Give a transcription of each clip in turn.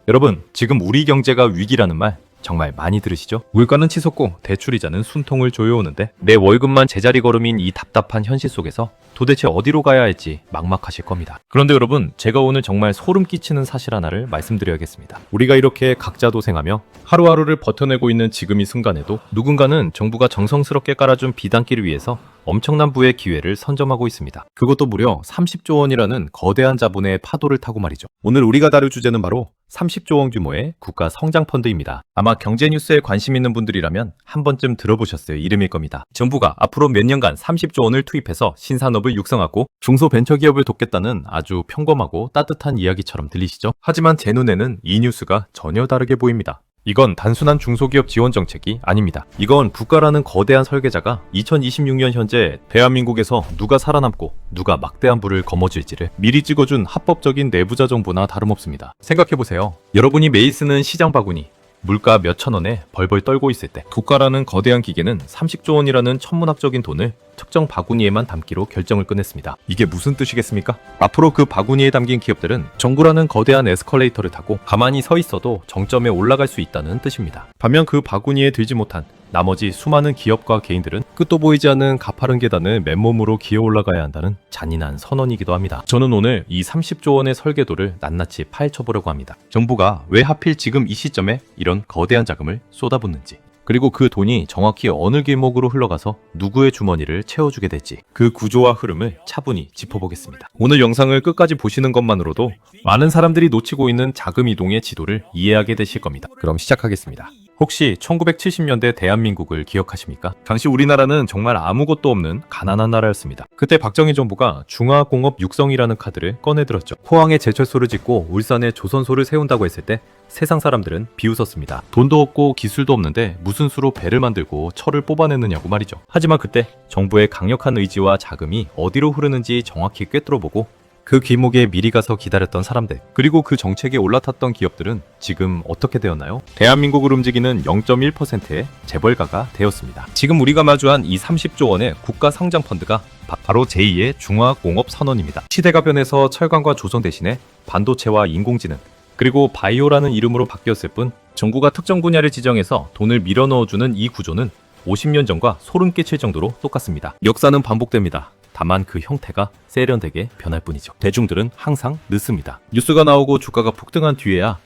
여러분, 지금 우리 경제가 위기라는 말 정말 많이 들으시죠? 물가는 치솟고 대출이자는 숨통을 조여오는데 내 월급만 제자리 걸음인 이 답답한 현실 속에서 도대체 어디로 가야 할지 막막하실 겁니다. 그런데 여러분, 제가 오늘 정말 소름 끼치는 사실 하나를 말씀드려야겠습니다. 우리가 이렇게 각자 도생하며 하루하루를 버텨내고 있는 지금 이 순간에도 누군가는 정부가 정성스럽게 깔아준 비단길을 위해서 엄청난 부의 기회를 선점하고 있습니다. 그것도 무려 30조 원이라는 거대한 자본의 파도를 타고 말이죠. 오늘 우리가 다룰 주제는 바로 30조 원 규모의 국가 성장 펀드입니다. 아마 경제 뉴스에 관심 있는 분들이라면 한 번쯤 들어보셨을 이름일 겁니다. 정부가 앞으로 몇 년간 30조 원을 투입해서 신산업을 육성하고 중소벤처기업을 돕겠다는 아주 평범하고 따뜻한 이야기처럼 들리시죠? 하지만 제 눈에는 이 뉴스가 전혀 다르게 보입니다. 이건 단순한 중소기업 지원 정책이 아닙니다. 이건 국가라는 거대한 설계자가 2026년 현재 대한민국에서 누가 살아남고 누가 막대한 부를 거머쥘지를 미리 찍어준 합법적인 내부자 정보나 다름없습니다. 생각해보세요. 여러분이 매일 쓰는 시장 바구니, 물가 몇천 원에 벌벌 떨고 있을 때 국가라는 거대한 기계는 30조 원이라는 천문학적인 돈을 특정 바구니에만 담기로 결정을 끝냈습니다. 이게 무슨 뜻이겠습니까? 앞으로 그 바구니에 담긴 기업들은 정부라는 거대한 에스컬레이터를 타고 가만히 서 있어도 정점에 올라갈 수 있다는 뜻입니다. 반면 그 바구니에 들지 못한 나머지 수많은 기업과 개인들은 끝도 보이지 않는 가파른 계단을 맨몸으로 기어 올라가야 한다는 잔인한 선언이기도 합니다. 저는 오늘 이 30조 원의 설계도를 낱낱이 파헤쳐보려고 합니다. 정부가 왜 하필 지금 이 시점에 이런 거대한 자금을 쏟아붓는지, 그리고 그 돈이 정확히 어느 길목으로 흘러가서 누구의 주머니를 채워주게 될지, 그 구조와 흐름을 차분히 짚어보겠습니다. 오늘 영상을 끝까지 보시는 것만으로도 많은 사람들이 놓치고 있는 자금 이동의 지도를 이해하게 되실 겁니다. 그럼 시작하겠습니다. 혹시 1970년대 대한민국을 기억하십니까? 당시 우리나라는 정말 아무것도 없는 가난한 나라였습니다. 그때 박정희 정부가 중화공업 육성이라는 카드를 꺼내들었죠. 포항에 제철소를 짓고 울산에 조선소를 세운다고 했을 때 세상 사람들은 비웃었습니다. 돈도 없고 기술도 없는데 무슨 수로 배를 만들고 철을 뽑아내느냐고 말이죠. 하지만 그때 정부의 강력한 의지와 자금이 어디로 흐르는지 정확히 꿰뚫어보고 그 길목에 미리 가서 기다렸던 사람들, 그리고 그 정책에 올라탔던 기업들은 지금 어떻게 되었나요? 대한민국을 움직이는 0.1%의 재벌가가 되었습니다. 지금 우리가 마주한 이 30조 원의 국가 성장 펀드가 바로 제2의 중화공업선언입니다. 시대가 변해서 철강과 조선 대신에 반도체와 인공지능, 그리고 바이오라는 이름으로 바뀌었을 뿐 정부가 특정 분야를 지정해서 돈을 밀어 넣어주는 이 구조는 50년 전과 소름 끼칠 정도로 똑같습니다. 역사는 반복됩니다. 다만 그 형태가 세련되게 변할 뿐이죠. 대중들은 항상 늦습니다. 뉴스가 나오고 주가가 폭등한 뒤에야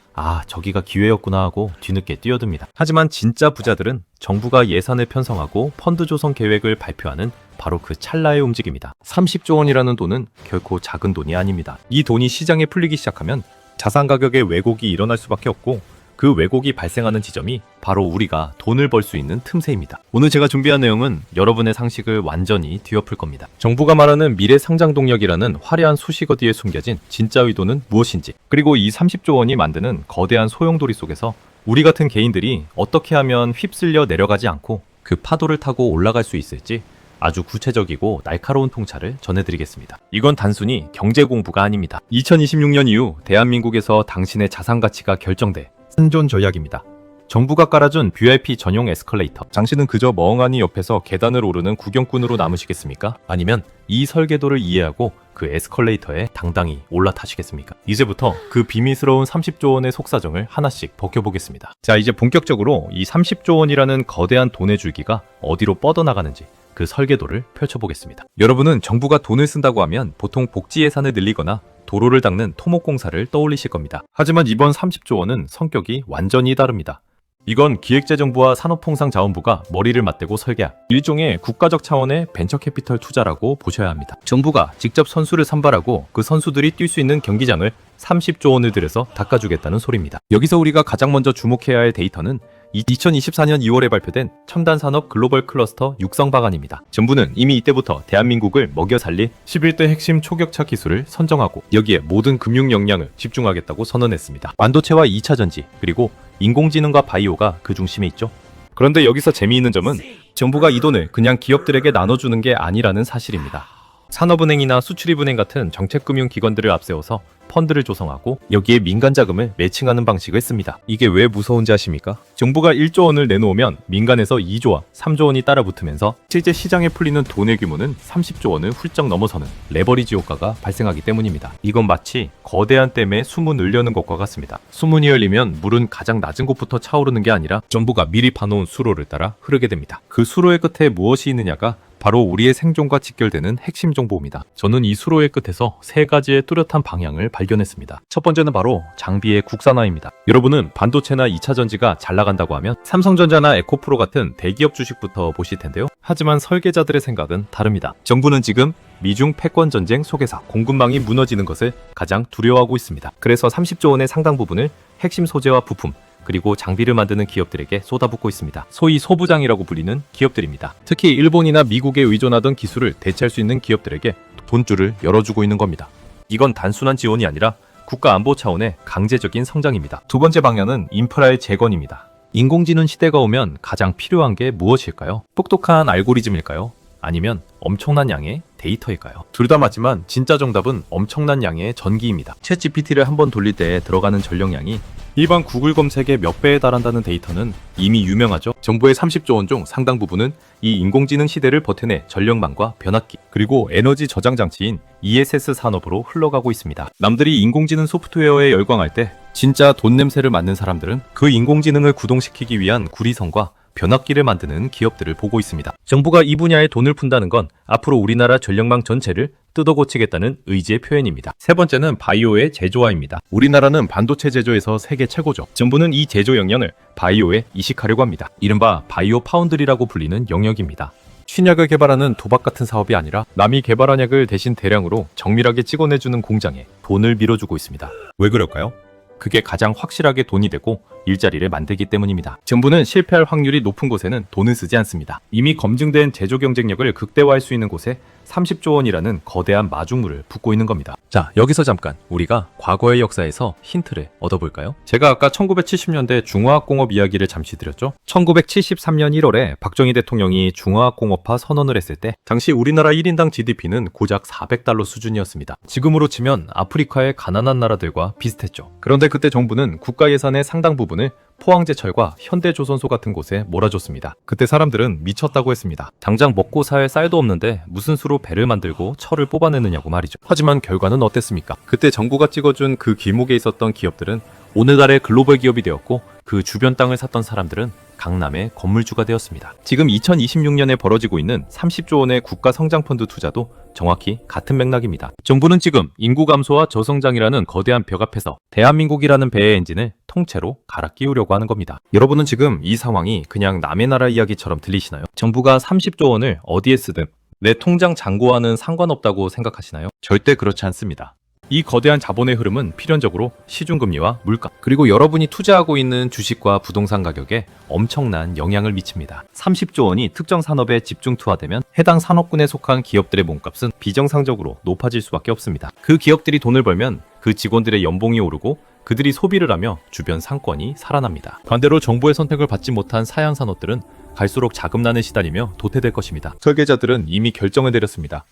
저기가 기회였구나 하고 뒤늦게 뛰어듭니다. 하지만 진짜 부자들은 정부가 예산을 편성하고 펀드 조성 계획을 발표하는 바로 그 찰나의 움직임이다. 30조 원이라는 돈은 결코 작은 돈이 아닙니다. 이 돈이 시장에 풀리기 시작하면 자산 가격의 왜곡이 일어날 수밖에 없고, 그 왜곡이 발생하는 지점이 바로 우리가 돈을 벌 수 있는 틈새입니다. 오늘 제가 준비한 내용은 여러분의 상식을 완전히 뒤엎을 겁니다. 정부가 말하는 미래 상장 동력이라는 화려한 수식어 뒤에 숨겨진 진짜 의도는 무엇인지, 그리고 이 30조 원이 만드는 거대한 소용돌이 속에서 우리 같은 개인들이 어떻게 하면 휩쓸려 내려가지 않고 그 파도를 타고 올라갈 수 있을지 아주 구체적이고 날카로운 통찰을 전해드리겠습니다. 이건 단순히 경제 공부가 아닙니다. 2026년 이후 대한민국에서 당신의 자산 가치가 결정돼 생존 전략입니다. 정부가 깔아준 VIP 전용 에스컬레이터. 당신은 그저 멍하니 옆에서 계단을 오르는 구경꾼으로 남으시겠습니까? 아니면 이 설계도를 이해하고 그 에스컬레이터에 당당히 올라타시겠습니까? 이제부터 그 비밀스러운 30조 원의 속사정을 하나씩 벗겨보겠습니다. 자, 이제 본격적으로 이 30조 원이라는 거대한 돈의 줄기가 어디로 뻗어나가는지 그 설계도를 펼쳐보겠습니다. 여러분은 정부가 돈을 쓴다고 하면 보통 복지 예산을 늘리거나 도로를 닦는 토목공사를 떠올리실 겁니다. 하지만 이번 30조 원은 성격이 완전히 다릅니다. 이건 기획재정부와 산업통상자원부가 머리를 맞대고 설계한 일종의 국가적 차원의 벤처캐피털 투자라고 보셔야 합니다. 정부가 직접 선수를 선발하고 그 선수들이 뛸 수 있는 경기장을 30조 원을 들여서 닦아주겠다는 소리입니다. 여기서 우리가 가장 먼저 주목해야 할 데이터는 2024년 2월에 발표된 첨단산업 글로벌 클러스터 육성 방안입니다. 정부는 이미 이때부터 대한민국을 먹여 살릴 11대 핵심 초격차 기술을 선정하고 여기에 모든 금융 역량을 집중하겠다고 선언했습니다. 반도체와 2차전지, 그리고 인공지능과 바이오가 그 중심에 있죠. 그런데 여기서 재미있는 점은 정부가 이 돈을 그냥 기업들에게 나눠주는 게 아니라는 사실입니다. 산업은행이나 수출입은행 같은 정책금융기관들을 앞세워서 펀드를 조성하고 여기에 민간 자금을 매칭하는 방식을 씁니다. 이게 왜 무서운지 아십니까? 정부가 1조 원을 내놓으면 민간에서 2조와 3조 원이 따라붙으면서 실제 시장에 풀리는 돈의 규모는 30조 원을 훌쩍 넘어서는 레버리지 효과가 발생하기 때문입니다. 이건 마치 거대한 댐에 수문을 여는 것과 같습니다. 수문이 열리면 물은 가장 낮은 곳부터 차오르는 게 아니라 정부가 미리 파놓은 수로를 따라 흐르게 됩니다. 그 수로의 끝에 무엇이 있느냐가 바로 우리의 생존과 직결되는 핵심 정보입니다. 저는 이 수로의 끝에서 세 가지의 뚜렷한 방향을 발견했습니다. 첫 번째는 바로 장비의 국산화입니다. 여러분은 반도체나 2차 전지가 잘 나간다고 하면 삼성전자나 에코프로 같은 대기업 주식부터 보실 텐데요. 하지만 설계자들의 생각은 다릅니다. 정부는 지금 미중 패권 전쟁 속에서 공급망이 무너지는 것을 가장 두려워하고 있습니다. 그래서 30조 원의 상당 부분을 핵심 소재와 부품, 그리고 장비를 만드는 기업들에게 쏟아붓고 있습니다. 소위 소부장이라고 불리는 기업들입니다. 특히 일본이나 미국에 의존하던 기술을 대체할 수 있는 기업들에게 돈줄을 열어주고 있는 겁니다. 이건 단순한 지원이 아니라 국가 안보 차원의 강제적인 성장입니다. 두 번째 방향은 인프라의 재건입니다. 인공지능 시대가 오면 가장 필요한 게 무엇일까요? 똑똑한 알고리즘일까요? 아니면 엄청난 양의 데이터일까요? 둘 다 맞지만 진짜 정답은 엄청난 양의 전기입니다. 챗 GPT를 한번 돌릴 때 들어가는 전력량이 일반 구글 검색의 몇 배에 달한다는 데이터는 이미 유명하죠. 정부의 30조 원 중 상당 부분은 이 인공지능 시대를 버텨내 전력망과 변압기, 그리고 에너지 저장 장치인 ESS 산업으로 흘러가고 있습니다. 남들이 인공지능 소프트웨어에 열광할 때 진짜 돈 냄새를 맡는 사람들은 그 인공지능을 구동시키기 위한 구리선과 변압기를 만드는 기업들을 보고 있습니다. 정부가 이 분야에 돈을 푼다는 건 앞으로 우리나라 전력망 전체를 뜯어고치겠다는 의지의 표현입니다. 세 번째는 바이오의 제조화입니다. 우리나라는 반도체 제조에서 세계 최고죠. 정부는 이 제조 역량을 바이오에 이식하려고 합니다. 이른바 바이오 파운드리라고 불리는 영역입니다. 신약을 개발하는 도박 같은 사업이 아니라 남이 개발한 약을 대신 대량으로 정밀하게 찍어내주는 공장에 돈을 밀어주고 있습니다. 왜 그럴까요? 그게 가장 확실하게 돈이 되고 일자리를 만들기 때문입니다. 정부는 실패할 확률이 높은 곳에는 돈을 쓰지 않습니다. 이미 검증된 제조 경쟁력을 극대화할 수 있는 곳에 30조 원이라는 거대한 마중물을 붓고 있는 겁니다. 자, 여기서 잠깐 우리가 과거의 역사에서 힌트를 얻어볼까요? 제가 아까 1970년대 중화학공업 이야기를 잠시 드렸죠. 1973년 1월에 박정희 대통령이 중화학공업화 선언을 했을 때 당시 우리나라 1인당 GDP는 고작 400달러 수준이었습니다. 지금으로 치면 아프리카의 가난한 나라들과 비슷했죠. 그런데 그때 정부는 국가 예산의 상당 부분을 포항제철과 현대조선소 같은 곳에 몰아줬습니다. 그때 사람들은 미쳤다고 했습니다. 당장 먹고 살 쌀도 없는데 무슨 수로 배를 만들고 철을 뽑아내느냐고 말이죠. 하지만 결과는 어땠습니까? 그때 정부가 찍어준 그 길목에 있었던 기업들은 오늘날의 글로벌 기업이 되었고 그 주변 땅을 샀던 사람들은 강남의 건물주가 되었습니다. 지금 2026년에 벌어지고 있는 30조 원의 국가 성장펀드 투자도 정확히 같은 맥락입니다. 정부는 지금 인구 감소와 저성장이라는 거대한 벽 앞에서 대한민국이라는 배의 엔진을 통째로 갈아 끼우려고 하는 겁니다. 여러분은 지금 이 상황이 그냥 남의 나라 이야기처럼 들리시나요? 정부가 30조 원을 어디에 쓰든 내 통장 잔고와는 상관없다고 생각하시나요? 절대 그렇지 않습니다. 이 거대한 자본의 흐름은 필연적으로 시중금리와 물가, 그리고 여러분이 투자하고 있는 주식과 부동산 가격에 엄청난 영향을 미칩니다. 30조 원이 특정 산업에 집중 투하되면 해당 산업군에 속한 기업들의 몸값은 비정상적으로 높아질 수밖에 없습니다. 그 기업들이 돈을 벌면 그 직원들의 연봉이 오르고 그들이 소비를 하며 주변 상권이 살아납니다. 반대로 정부의 선택을 받지 못한 사양 산업들은 갈수록 자금난에 시달리며 도태될 것입니다. 설계자들은 이미 결정을 내렸습니다.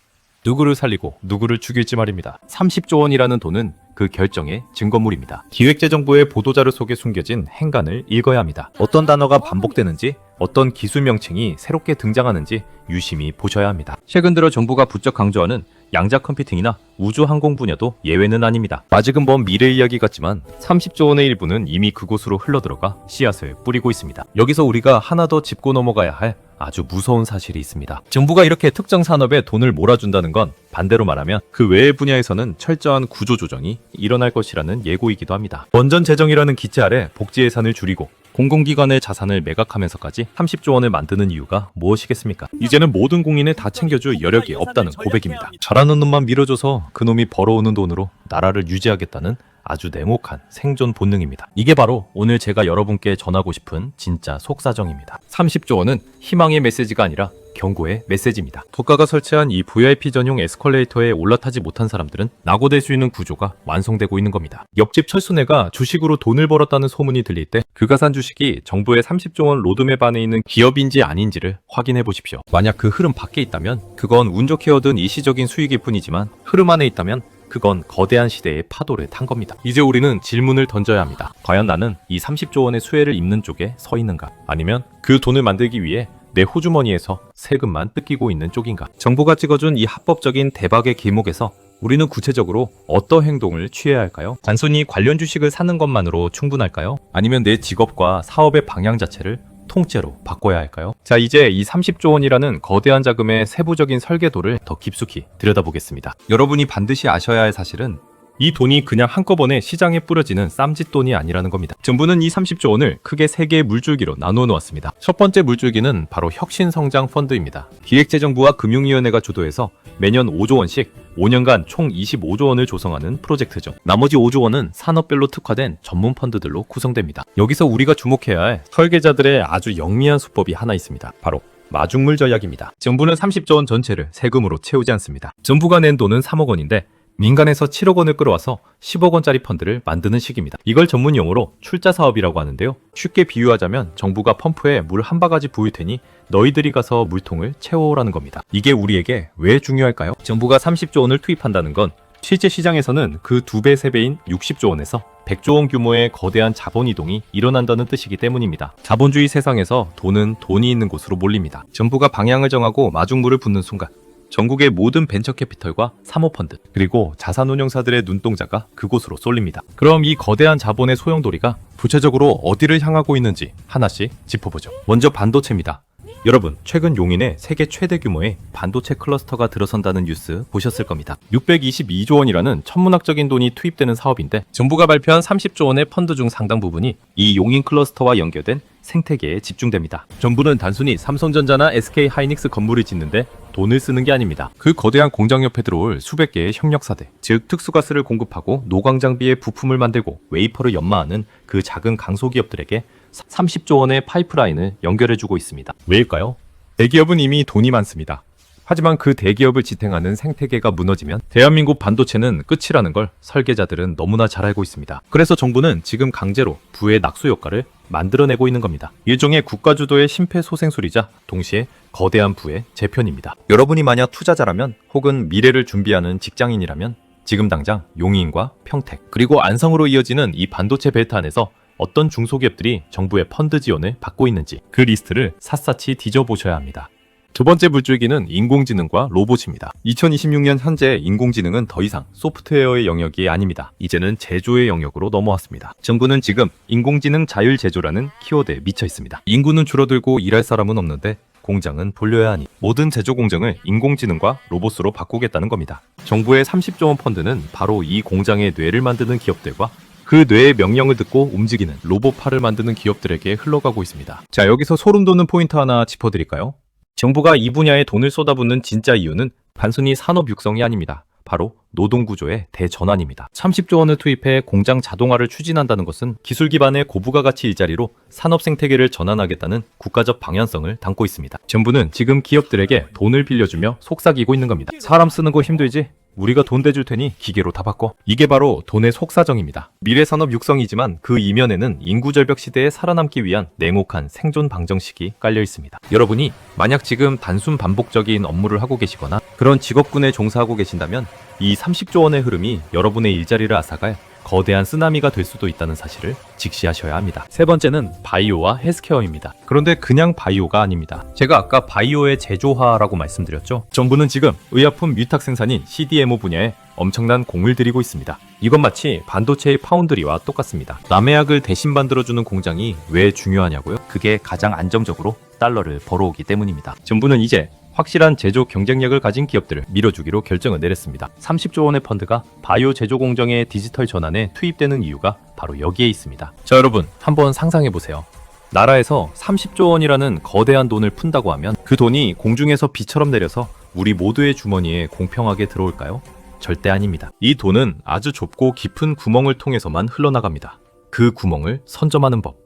누구를 살리고 누구를 죽일지 말입니다. 30조 원이라는 돈은 그 결정의 증거물입니다. 기획재정부의 보도자료 속에 숨겨진 행간을 읽어야 합니다. 어떤 단어가 반복되는지, 어떤 기술 명칭이 새롭게 등장하는지 유심히 보셔야 합니다. 최근 들어 정부가 부쩍 강조하는 양자 컴퓨팅이나 우주항공 분야도 예외는 아닙니다. 아직은 먼 미래 이야기 같지만 30조 원의 일부는 이미 그곳으로 흘러들어가 씨앗을 뿌리고 있습니다. 여기서 우리가 하나 더 짚고 넘어가야 할 아주 무서운 사실이 있습니다. 정부가 이렇게 특정 산업에 돈을 몰아준다는 건 반대로 말하면 그 외의 분야에서는 철저한 구조조정이 일어날 것이라는 예고이기도 합니다. 원전 재정이라는 기체 아래 복지 예산을 줄이고 공공기관의 자산을 매각하면서까지 30조 원을 만드는 이유가 무엇이겠습니까? 이제는 모든 국민을 다 챙겨줄 여력이 없다는 고백입니다. 잘하는 놈만 밀어줘서 그놈이 벌어오는 돈으로 나라를 유지하겠다는 아주 냉혹한 생존 본능입니다. 이게 바로 오늘 제가 여러분께 전하고 싶은 진짜 속사정입니다. 30조 원은 희망의 메시지가 아니라 경고의 메시지입니다. 국가가 설치한 이 VIP 전용 에스컬레이터에 올라타지 못한 사람들은 낙오될 수 있는 구조가 완성되고 있는 겁니다. 옆집 철수네가 주식으로 돈을 벌었다는 소문이 들릴 때 그가 산 주식이 정부의 30조 원 로드맵 안에 있는 기업인지 아닌지를 확인해 보십시오. 만약 그 흐름 밖에 있다면 그건 운 좋게 얻은 일시적인 수익일 뿐이지만 흐름 안에 있다면 그건 거대한 시대의 파도를 탄 겁니다. 이제 우리는 질문을 던져야 합니다. 과연 나는 이 30조 원의 수혜를 입는 쪽에 서 있는가? 아니면 그 돈을 만들기 위해 내 호주머니에서 세금만 뜯기고 있는 쪽인가? 정부가 찍어준 이 합법적인 대박의 길목에서 우리는 구체적으로 어떤 행동을 취해야 할까요? 단순히 관련 주식을 사는 것만으로 충분할까요? 아니면 내 직업과 사업의 방향 자체를 통째로 바꿔야 할까요? 자, 이제 이 30조 원이라는 거대한 자금의 세부적인 설계도를 더 깊숙이 들여다보겠습니다. 여러분이 반드시 아셔야 할 사실은 이 돈이 그냥 한꺼번에 시장에 뿌려지는 쌈짓돈이 아니라는 겁니다. 정부는 이 30조 원을 크게 3개의 물줄기로 나누어 놓았습니다. 첫 번째 물줄기는 바로 혁신성장 펀드입니다. 기획재정부와 금융위원회가 주도해서 매년 5조 원씩 5년간 총 25조 원을 조성하는 프로젝트죠. 나머지 5조 원은 산업별로 특화된 전문 펀드들로 구성됩니다. 여기서 우리가 주목해야 할 설계자들의 아주 영리한 수법이 하나 있습니다. 바로 마중물 전략입니다. 정부는 30조 원 전체를 세금으로 채우지 않습니다. 정부가 낸 돈은 3억 원인데 민간에서 7억 원을 끌어와서 10억 원짜리 펀드를 만드는 식입니다. 이걸 전문 용어로 출자 사업이라고 하는데요. 쉽게 비유하자면 정부가 펌프에 물 한 바가지 부을 테니 너희들이 가서 물통을 채워오라는 겁니다. 이게 우리에게 왜 중요할까요? 정부가 30조 원을 투입한다는 건 실제 시장에서는 그 2배, 3배인 60조 원에서 100조 원 규모의 거대한 자본 이동이 일어난다는 뜻이기 때문입니다. 자본주의 세상에서 돈은 돈이 있는 곳으로 몰립니다. 정부가 방향을 정하고 마중물을 붓는 순간 전국의 모든 벤처캐피털과 사모펀드 그리고 자산운용사들의 눈동자가 그곳으로 쏠립니다. 그럼 이 거대한 자본의 소용돌이가 구체적으로 어디를 향하고 있는지 하나씩 짚어보죠. 먼저 반도체입니다. 여러분, 최근 용인에 세계 최대 규모의 반도체 클러스터가 들어선다는 뉴스 보셨을 겁니다. 622조 원이라는 천문학적인 돈이 투입되는 사업인데 정부가 발표한 30조 원의 펀드 중 상당 부분이 이 용인 클러스터와 연결된 생태계에 집중됩니다. 정부는 단순히 삼성전자나 SK하이닉스 건물을 짓는데 돈을 쓰는 게 아닙니다. 그 거대한 공장 옆에 들어올 수백 개의 협력사대, 즉 특수가스를 공급하고 노광장비의 부품을 만들고 웨이퍼를 연마하는 그 작은 강소기업들에게 30조 원의 파이프라인을 연결해주고 있습니다. 왜일까요? 대기업은 이미 돈이 많습니다. 하지만 그 대기업을 지탱하는 생태계가 무너지면 대한민국 반도체는 끝이라는 걸 설계자들은 너무나 잘 알고 있습니다. 그래서 정부는 지금 강제로 부의 낙수 효과를 만들어내고 있는 겁니다. 일종의 국가주도의 심폐소생술이자 동시에 거대한 부의 재편입니다. 여러분이 만약 투자자라면 혹은 미래를 준비하는 직장인이라면 지금 당장 용인과 평택 그리고 안성으로 이어지는 이 반도체 벨트 안에서 어떤 중소기업들이 정부의 펀드 지원을 받고 있는지 그 리스트를 샅샅이 뒤져보셔야 합니다. 두 번째 물줄기는 인공지능과 로봇입니다. 2026년 현재 인공지능은 더 이상 소프트웨어의 영역이 아닙니다. 이제는 제조의 영역으로 넘어왔습니다. 정부는 지금 인공지능 자율 제조라는 키워드에 미쳐 있습니다. 인구는 줄어들고 일할 사람은 없는데 공장은 돌려야 하니 모든 제조 공정을 인공지능과 로봇으로 바꾸겠다는 겁니다. 정부의 30조 원 펀드는 바로 이 공장의 뇌를 만드는 기업들과 그 뇌의 명령을 듣고 움직이는 로봇팔을 만드는 기업들에게 흘러가고 있습니다. 자, 여기서 소름 돋는 포인트 하나 짚어드릴까요? 정부가 이 분야에 돈을 쏟아붓는 진짜 이유는 단순히 산업 육성이 아닙니다. 바로 노동구조의 대전환입니다. 30조 원을 투입해 공장 자동화를 추진한다는 것은 기술 기반의 고부가 가치 일자리로 산업 생태계를 전환하겠다는 국가적 방향성을 담고 있습니다. 정부는 지금 기업들에게 돈을 빌려주며 속삭이고 있는 겁니다. 사람 쓰는 거 힘들지? 우리가 돈 대줄 테니 기계로 다 바꿔. 이게 바로 돈의 속사정입니다. 미래산업 육성이지만 그 이면에는 인구절벽 시대에 살아남기 위한 냉혹한 생존 방정식이 깔려 있습니다. 여러분이 만약 지금 단순 반복적인 업무를 하고 계시거나 그런 직업군에 종사하고 계신다면 이 30조 원의 흐름이 여러분의 일자리를 앗아갈 거대한 쓰나미가 될 수도 있다는 사실을 직시하셔야 합니다. 세 번째는 바이오와 헬스케어입니다. 그런데 그냥 바이오가 아닙니다. 제가 아까 바이오의 제조화라고 말씀드렸죠. 정부는 지금 의약품 위탁 생산인 CDMO 분야에 엄청난 공을 들이고 있습니다. 이건 마치 반도체의 파운드리와 똑같습니다. 남의 약을 대신 만들어주는 공장이 왜 중요하냐고요? 그게 가장 안정적으로 달러를 벌어오기 때문입니다. 정부는 이제 확실한 제조 경쟁력을 가진 기업들을 밀어주기로 결정을 내렸습니다. 30조 원의 펀드가 바이오 제조 공정의 디지털 전환에 투입되는 이유가 바로 여기에 있습니다. 자, 여러분 한번 상상해보세요. 나라에서 30조 원이라는 거대한 돈을 푼다고 하면 그 돈이 공중에서 비처럼 내려서 우리 모두의 주머니에 공평하게 들어올까요? 절대 아닙니다. 이 돈은 아주 좁고 깊은 구멍을 통해서만 흘러나갑니다. 그 구멍을 선점하는 법,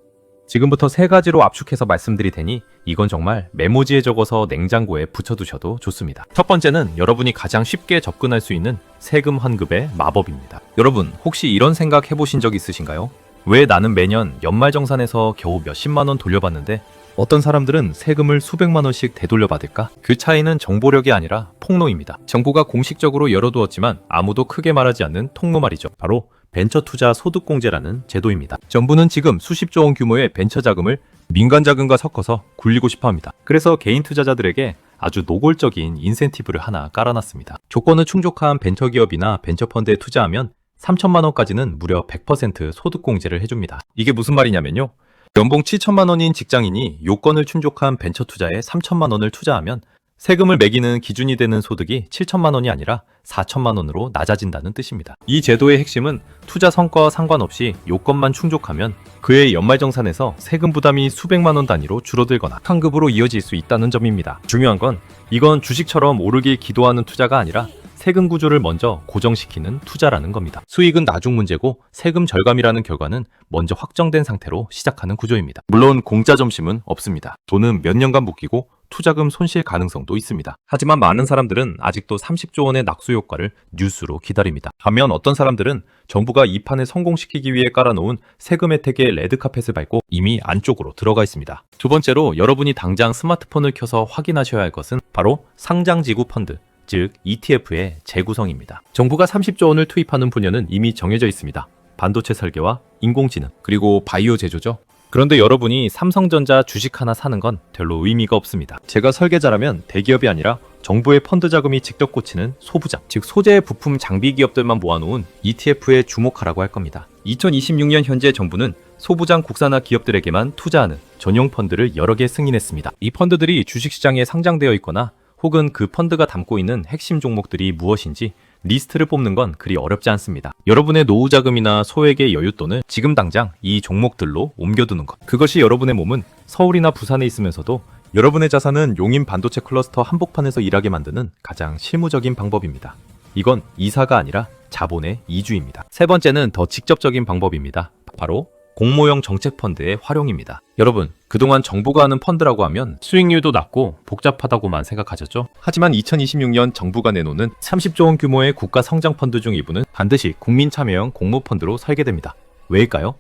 지금부터 세 가지로 압축해서 말씀드릴 테니 이건 정말 메모지에 적어서 냉장고에 붙여두셔도 좋습니다. 첫 번째는 여러분이 가장 쉽게 접근할 수 있는 세금 환급의 마법입니다. 여러분 혹시 이런 생각 해보신 적 있으신가요? 왜 나는 매년 연말정산에서 겨우 몇십만 원 돌려받는데 어떤 사람들은 세금을 수백만 원씩 되돌려받을까? 그 차이는 정보력이 아니라 폭로입니다. 정부가 공식적으로 열어두었지만 아무도 크게 말하지 않는 통로 말이죠. 바로 벤처투자 소득공제라는 제도입니다. 정부는 지금 수십조 원 규모의 벤처 자금을 민간 자금과 섞어서 굴리고 싶어 합니다. 그래서 개인 투자자들에게 아주 노골적인 인센티브를 하나 깔아놨습니다. 조건을 충족한 벤처기업이나 벤처펀드에 투자하면 3천만 원까지는 무려 100% 소득공제를 해줍니다. 이게 무슨 말이냐면요. 연봉 7천만 원인 직장인이 요건을 충족한 벤처 투자에 3천만 원을 투자하면 세금을 매기는 기준이 되는 소득이 7천만 원이 아니라 4천만 원으로 낮아진다는 뜻입니다. 이 제도의 핵심은 투자 성과와 상관없이 요건만 충족하면 그의 연말정산에서 세금 부담이 수백만 원 단위로 줄어들거나 환급으로 이어질 수 있다는 점입니다. 중요한 건 이건 주식처럼 오르길 기도하는 투자가 아니라 세금 구조를 먼저 고정시키는 투자라는 겁니다. 수익은 나중 문제고 세금 절감이라는 결과는 먼저 확정된 상태로 시작하는 구조입니다. 물론 공짜 점심은 없습니다. 돈은 몇 년간 묶이고 투자금 손실 가능성도 있습니다. 하지만 많은 사람들은 아직도 30조 원의 낙수 효과를 뉴스로 기다립니다. 반면 어떤 사람들은 정부가 이 판을 성공시키기 위해 깔아놓은 세금 혜택의 레드카펫을 밟고 이미 안쪽으로 들어가 있습니다. 두 번째로 여러분이 당장 스마트폰을 켜서 확인하셔야 할 것은 바로 상장지구 펀드, 즉 ETF의 재구성입니다. 정부가 30조 원을 투입하는 분야는 이미 정해져 있습니다. 반도체 설계와 인공지능, 그리고 바이오 제조죠. 그런데 여러분이 삼성전자 주식 하나 사는 건 별로 의미가 없습니다. 제가 설계자라면 대기업이 아니라 정부의 펀드 자금이 직접 꽂히는 소부장, 즉 소재 부품 장비 기업들만 모아놓은 ETF에 주목하라고 할 겁니다. 2026년 현재 정부는 소부장 국산화 기업들에게만 투자하는 전용 펀드를 여러 개 승인했습니다. 이 펀드들이 주식시장에 상장되어 있거나 혹은 그 펀드가 담고 있는 핵심 종목들이 무엇인지 리스트를 뽑는 건 그리 어렵지 않습니다. 여러분의 노후 자금이나 소액의 여윳돈을 지금 당장 이 종목들로 옮겨두는 것. 그것이 여러분의 몸은 서울이나 부산에 있으면서도 여러분의 자산은 용인 반도체 클러스터 한복판에서 일하게 만드는 가장 실무적인 방법입니다. 이건 이사가 아니라 자본의 이주입니다. 세 번째는 더 직접적인 방법입니다. 바로 공모형 정책펀드의 활용입니다. 여러분, 그동안 정부가 하는 펀드라고 하면 수익률도 낮고 복잡하다고만 생각하셨죠? 하지만 2026년 정부가 내놓는 30조 원 규모의 국가 성장 펀드 중 일부는 반드시 국민 참여형 공모펀드로 설계됩니다. 왜일까요?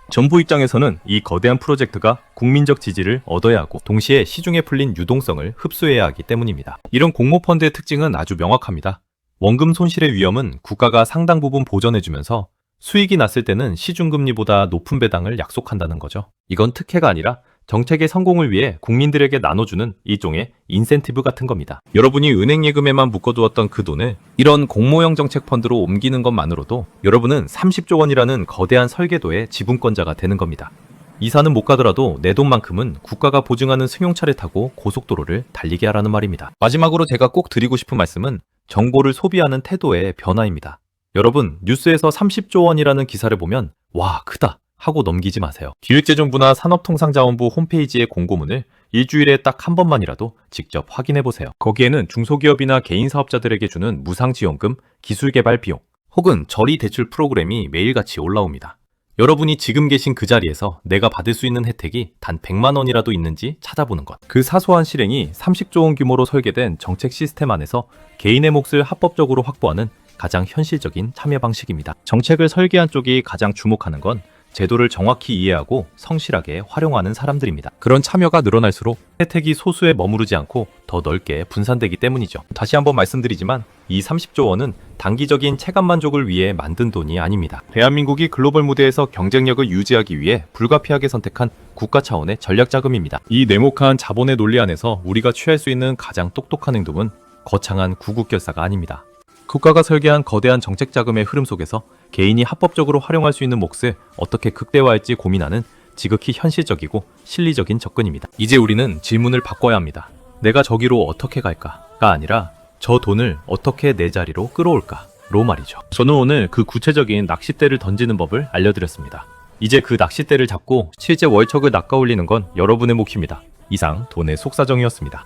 정부 입장에서는 이 거대한 프로젝트가 국민적 지지를 얻어야 하고 동시에 시중에 풀린 유동성을 흡수해야 하기 때문입니다. 이런 공모펀드의 특징은 아주 명확합니다. 원금 손실의 위험은 국가가 상당 부분 보전해주면서 수익이 났을 때는 시중금리보다 높은 배당을 약속한다는 거죠. 이건 특혜가 아니라 정책의 성공을 위해 국민들에게 나눠주는 일종의 인센티브 같은 겁니다. 여러분이 은행 예금에만 묶어두었던 그 돈을 이런 공모형 정책 펀드로 옮기는 것만으로도 여러분은 30조 원이라는 거대한 설계도의 지분권자가 되는 겁니다. 이사는 못 가더라도 내 돈만큼은 국가가 보증하는 승용차를 타고 고속도로를 달리게 하라는 말입니다. 마지막으로 제가 꼭 드리고 싶은 말씀은 정보를 소비하는 태도의 변화입니다. 여러분, 뉴스에서 30조 원이라는 기사를 보면 와, 크다 하고 넘기지 마세요. 기획재정부나 산업통상자원부 홈페이지의 공고문을 일주일에 딱 한 번만이라도 직접 확인해 보세요. 거기에는 중소기업이나 개인 사업자들에게 주는 무상지원금, 기술개발 비용, 혹은 저리 대출 프로그램이 매일같이 올라옵니다. 여러분이 지금 계신 그 자리에서 내가 받을 수 있는 혜택이 단 100만 원이라도 있는지 찾아보는 것. 그 사소한 실행이 30조 원 규모로 설계된 정책 시스템 안에서 개인의 몫을 합법적으로 확보하는 가장 현실적인 참여 방식입니다. 정책을 설계한 쪽이 가장 주목하는 건 제도를 정확히 이해하고 성실하게 활용하는 사람들입니다. 그런 참여가 늘어날수록 혜택이 소수에 머무르지 않고 더 넓게 분산되기 때문이죠. 다시 한번 말씀드리지만 이 30조 원은 단기적인 체감 만족을 위해 만든 돈이 아닙니다. 대한민국이 글로벌 무대에서 경쟁력을 유지하기 위해 불가피하게 선택한 국가 차원의 전략 자금입니다. 이 네모칸 자본의 논리 안에서 우리가 취할 수 있는 가장 똑똑한 행동은 거창한 구국결사가 아닙니다. 국가가 설계한 거대한 정책 자금의 흐름 속에서 개인이 합법적으로 활용할 수 있는 몫을 어떻게 극대화할지 고민하는 지극히 현실적이고 실리적인 접근입니다. 이제 우리는 질문을 바꿔야 합니다. 내가 저기로 어떻게 갈까가 아니라 저 돈을 어떻게 내 자리로 끌어올까로 말이죠. 저는 오늘 그 구체적인 낚싯대를 던지는 법을 알려드렸습니다. 이제 그 낚싯대를 잡고 실제 월척을 낚아올리는 건 여러분의 몫입니다. 이상 돈의 속사정이었습니다.